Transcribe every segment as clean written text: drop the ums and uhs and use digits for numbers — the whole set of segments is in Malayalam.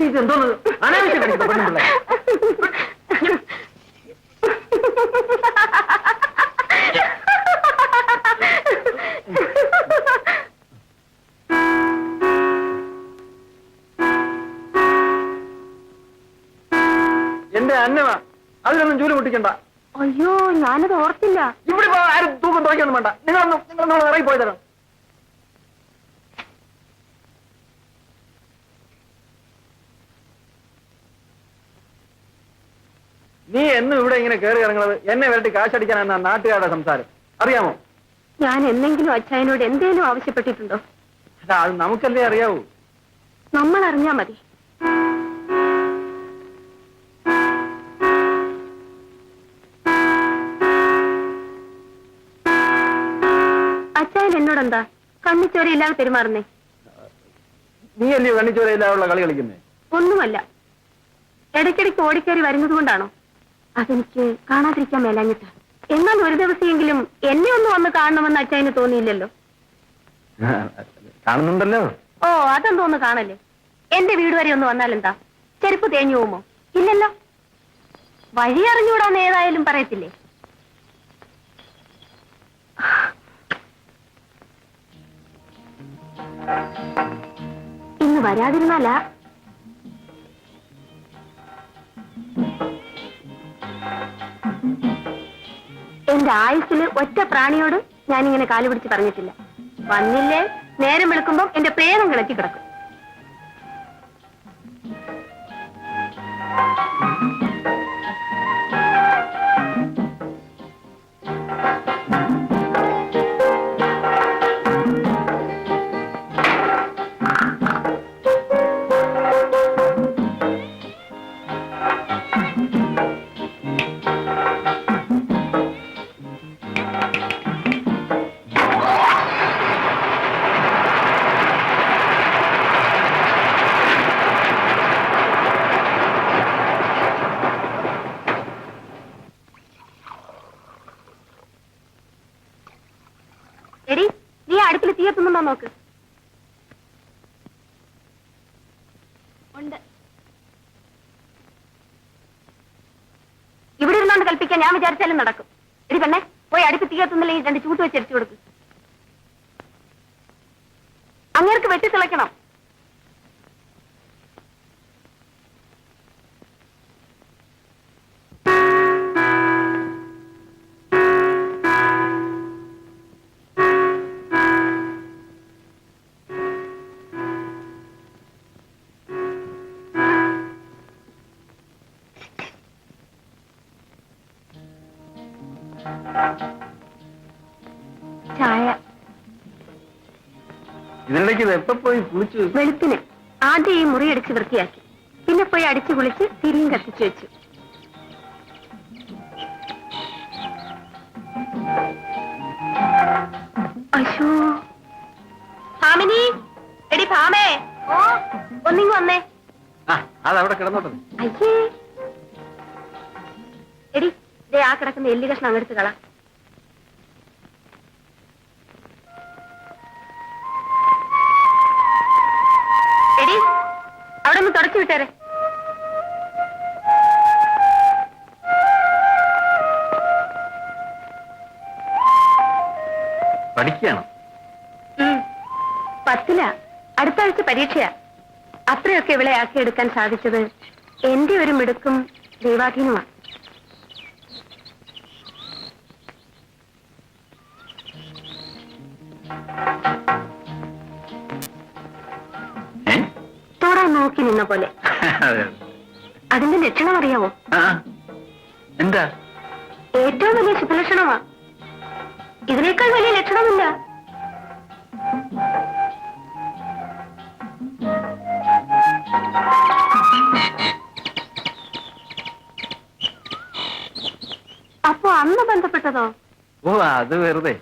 ഇതെന്തോന്ന് അനാവശ്യം കാണിക്കുന്ന പെണ്ണുപിള്ള. എന്റെ അന്നവാ, അതിലൊന്നും ജോലി പൊട്ടിക്കണ്ട. അയ്യോ, ഞാനത് ഓർത്തില്ല. ഇവിടെ ആരും തൂക്കം തുറക്കൊന്നും വേണ്ട. നിങ്ങളൊന്നും ഇറങ്ങി പോയി തരാം. നീ എന്നും ഇവിടെ ഇങ്ങനെ കയറി ഇറങ്ങുന്നത് എന്നെ വരട്ടി കാശടിക്കാനാണ് നാട്ടുകാരുടെ സംസാരം, അറിയാമോ? ഞാൻ എന്തെങ്കിലും അച്ചായനോട് എന്തേലും ആവശ്യപ്പെട്ടിട്ടുണ്ടോ? അതാ, അത് നമുക്കല്ലേ അറിയാവൂ. നമ്മൾ അറിഞ്ഞാ മതി. അച്ചായൻ എന്നോടെന്താ കണ്ണിച്ചോരയില്ലാതെ പെരുമാറുന്നേ? നീ അല്ലയോ കണ്ണിച്ചോരയില്ലാതുള്ള കളി കളിക്കുന്നേ? ഒന്നുമല്ല, ഇടയ്ക്കിടയ്ക്ക് ഓടിക്കയറി വരുന്നത് കൊണ്ടാണോ? അതെനിക്ക് കാണാതിരിക്കാൻ മേലാഞ്ഞിട്ട്. എന്നാൽ ഒരു ദിവസമെങ്കിലും എന്നെ ഒന്ന് വന്ന് കാണണമെന്ന് അച്ചായന് തോന്നിയില്ലല്ലോ? കാണുന്നുണ്ടല്ലോ. ഓ, അതെന്തോന്ന് കാണല്ലേ? എന്റെ വീട് വരെ ഒന്ന് വന്നാലെന്താ, ചെരുപ്പ് തേഞ്ഞു പോകുമോ? ഇല്ലല്ലോ. വഴി അറിഞ്ഞൂടാന്ന് ഏതായാലും പറയത്തില്ലേ? ഇന്ന് വരാതിരുന്നാലാ. എന്റെ ആയുസ്സില് ഒറ്റ പ്രാണിയോട് ഞാനിങ്ങനെ കാലുപിടിച്ച് പറഞ്ഞിട്ടില്ല. വന്നില്ലേ, നേരം വെളുക്കുമ്പം എന്റെ പ്രേതം കിടക്കി കിടക്കും. എടി, നീ അടുപ്പിൽ തീയത്തുന്നുണ്ടോ നോക്ക്. ഉണ്ട്. ഇവിടെ ഇരുന്നോണ്ട് കൽപ്പിക്കാൻ ഞാൻ വിചാരിച്ചാലും നടക്കും. എടി പെണ്ണെ, പോയി അടുപ്പ് തീയത്തുന്നില്ലെങ്കിൽ 2 ചൂട്ട് വെച്ച് അടിച്ചു കൊടുക്കും. അങ്ങേർക്ക് വെട്ടി തിളയ്ക്കണം. ചായ. ഇതിനിടയ്ക്ക് ഇത് എപ്പോ പോയി കുളിച്ചു? വെളുപ്പിന് ആദ്യം ഈ മുറി അടിച്ച് വൃത്തിയാക്കി, പിന്നെ പോയി അടിച്ചു കുളിച്ച് തിരിയും കത്തിച്ചു വെച്ചു. അശോ, ഭാമിനി, എടി ഭാമേ, ഓ ഒന്നിങ്ങ് വന്നേ. അതവിടെ കിടന്നോട്ടെ. അയ്യേ, എടി ദേ ആ കിടക്കുന്ന എല്ലി കഷ്ണം അങ്ങെടുത്ത് കള. എടി അവിടെ ഒന്ന് തുടച്ചു വിട്ടേരെ. പഠിക്കുകയാണോ? 10ലാ, അടുത്ത ആഴ്ച പരീക്ഷയാ. അത്രയൊക്കെ ഇവളെ ആക്കിയെടുക്കാൻ സാധിച്ചത് എന്റെ ഒരു മിടുക്കും ദൈവാധീനമാണ്. തോടാൻ നോക്കി നിന്ന പോലെ. അതിന്റെ ലക്ഷണം അറിയാമോ? എന്താ? ഏറ്റവും വലിയ ശുഭലക്ഷണമാ. ഇതിനേക്കാൾ വലിയ ലക്ഷണമില്ല. അപ്പോ അന്ന് ബന്ധപ്പെട്ടതോ? ഓ, അത് വെറുതെ.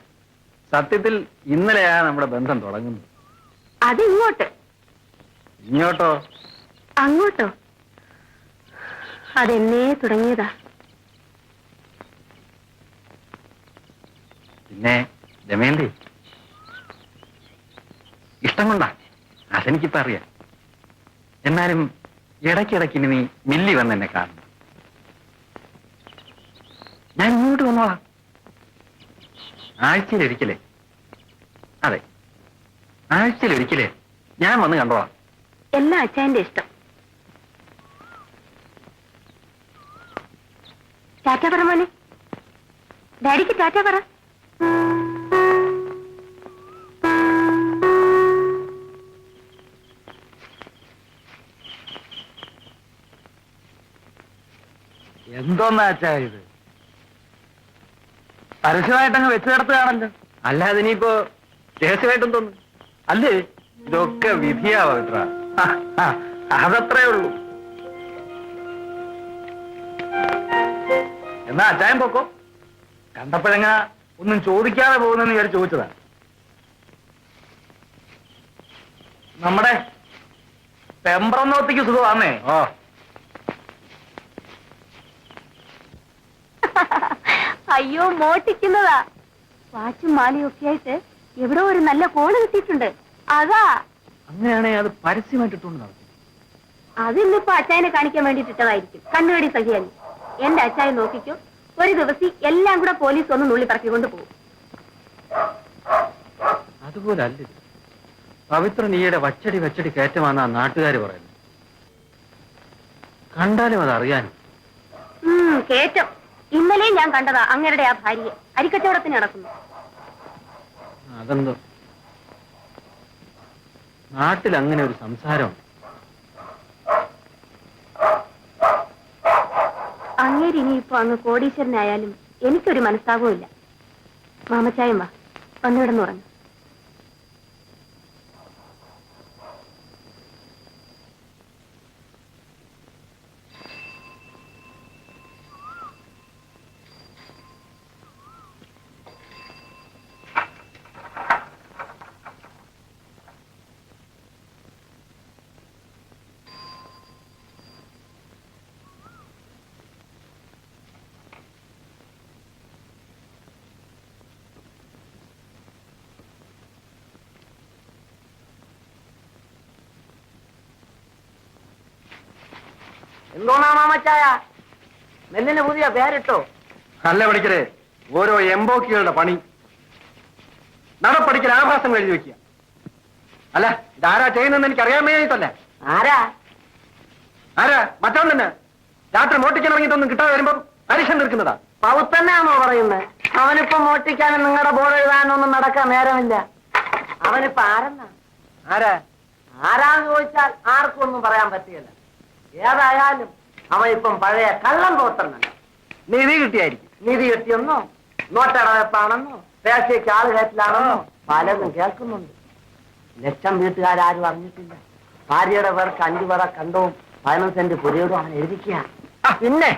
സത്യത്തിൽ ഇന്നലെയാ നമ്മുടെ ബന്ധം തുടങ്ങുന്നത്. അത് ഇങ്ങോട്ട്. ഇങ്ങോട്ടോ? അങ്ങോട്ടോ? അതെന്നേ തുടങ്ങിയതാ. പിന്നെ ദമയന്തി, ഇഷ്ടം കൊണ്ടാ, അതെനിക്കിപ്പോ അറിയാം. എന്നാലും ഇടയ്ക്കിടയ്ക്ക് ഇനി നീ മില്ലി വന്ന് എന്നെ കാണണം. ഞാൻ ഇങ്ങോട്ട് വന്നോളാം. ആഴ്ചയിലൊരിക്കലേ, അതെ, ആഴ്ചയിലൊരിക്കലേ ഞാൻ വന്ന് കണ്ടോളാം. എല്ലാം അച്ചായന്റെ ഇഷ്ടം. ടാറ്റ പറ മോനെ. ഡാഡിക്ക് ടാറ്റ പറ. എന്തോന്നാ അച്ഛാ ഇത്? പരസ്യമായിട്ടങ്ങ് വെച്ചു കിടത്തുകയാണല്ലോ. അല്ലാതെ ഇനിയിപ്പോ രഹസ്യമായിട്ടും തോന്നുന്നു അല്ലേ? ഇതൊക്കെ വിധിയാ പവിത്ര. അതത്രേ ഉള്ളൂ. എന്നാ അച്ചായം പോക്കോ. കണ്ടപ്പോഴെങ്ങ ഒന്നും ചോദിക്കാതെ പോകുന്നെന്ന് വിചാരിച്ച് ചോദിച്ചതാ. നമ്മുടെ പെമ്പ്രന്നോത്തിക്ക് സുഖമാന്നേ. ഓ, അയ്യോ, മോട്ടിക്കുന്നതാ. വാച്ചും മാലയും ഒക്കെ ആയിട്ട് എവിടെ ഒരു നല്ല കോള് കിട്ടിയിട്ടുണ്ട്. അതാ. അങ്ങനെയാണെ അത് പരസ്യമായിട്ടിട്ടുണ്ട് നടക്കും. അതിന്നിപ്പോ അച്ചായനെ കാണിക്കാൻ വേണ്ടിയിട്ടിട്ടതായിരിക്കും. കണ്ണുകടി സഹിയല്ല. എന്റെ അച്ചായൻ നോക്കിക്കോ, ഒരു ദിവസം എല്ലാം കൂടെ പോലീസ് ഒന്ന് നുള്ളി പറക്കിക്കൊണ്ട് പോകും. അതുപോലെ അല്ല പവിത്ര നീയുടെ വച്ചടി വച്ചടി കയറ്റമാണെന്നാ നാട്ടുകാർ പറയുന്നത്. കണ്ടാലും അത് അറിയാനും. കേറ്റം. ഇന്നലെ ഞാൻ കണ്ടതാ അങ്ങരുടെ ആ ഭാര്യയെ അരിക്കച്ചവടത്തിന് നടക്കുന്നു. അതെന്തോ നാട്ടിൽ അങ്ങനെ ഒരു സംസാരമുണ്ട്. അങ്ങേര് ഇനിയിപ്പോ അങ്ങ് കോടീശ്വരനായാലും എനിക്കൊരു മനസ്താപവും ഇല്ല. മാമച്ചായം വാ, വന്നിടന്ന് പറഞ്ഞു. എന്തോന്നാ മാമച്ചായ നെല്ലിന് പുതിയ പേരിട്ടോ? അല്ല പഠിക്കലേ, ഓരോ എംബോക്കികളുടെ പണി. നടപ്പടിക്കൽ ആഭാസം എഴുതി വെക്കുക. അല്ല, ഇതാരാ ചെയ്യുന്നതെന്ന് എനിക്ക് അറിയാൻ വേണ്ടിയിട്ടല്ല. ആരാ ആരാ? മറ്റവൻ തന്നെ. രാത്രി മോട്ടിക്കാൻ ഇറങ്ങിയിട്ടൊന്നും കിട്ടാതെ വരുമ്പം അരിശം തീർക്കുന്നതാ. പൗത്തന്നെയാണോ പറയുന്നത്? അവനിപ്പോ മോട്ടിക്കാനും നിങ്ങളുടെ ബോർഡ് എഴുതാനൊന്നും നടക്കാൻ നേരമില്ല. അവനിപ്പോ ആരെന്നാ? ആരാ? ആരാന്ന് ചോദിച്ചാൽ ആർക്കും ഒന്നും പറയാൻ പറ്റില്ല. ഏതായാലും അവൻ ഇപ്പം പഴയ കള്ളം തോട്ടന്നല്ല. നിധി കിട്ടിയായിരിക്കും. നിധി കിട്ടിയെന്നോ, നോട്ടടവെപ്പാണെന്നോ, പേശയ്ക്ക് ആള് കയറ്റിലാണെന്നോ പലതും കേൾക്കുന്നുണ്ട്. ലക്ഷം വീട്ടുകാരും അറിഞ്ഞിട്ടില്ല. ഭാര്യയുടെ പേർക്ക് 5 പറ കണ്ടവും 15 സെന്റ് പുരയോടും അവൻ എഴുതിക്കുക. പിന്നെ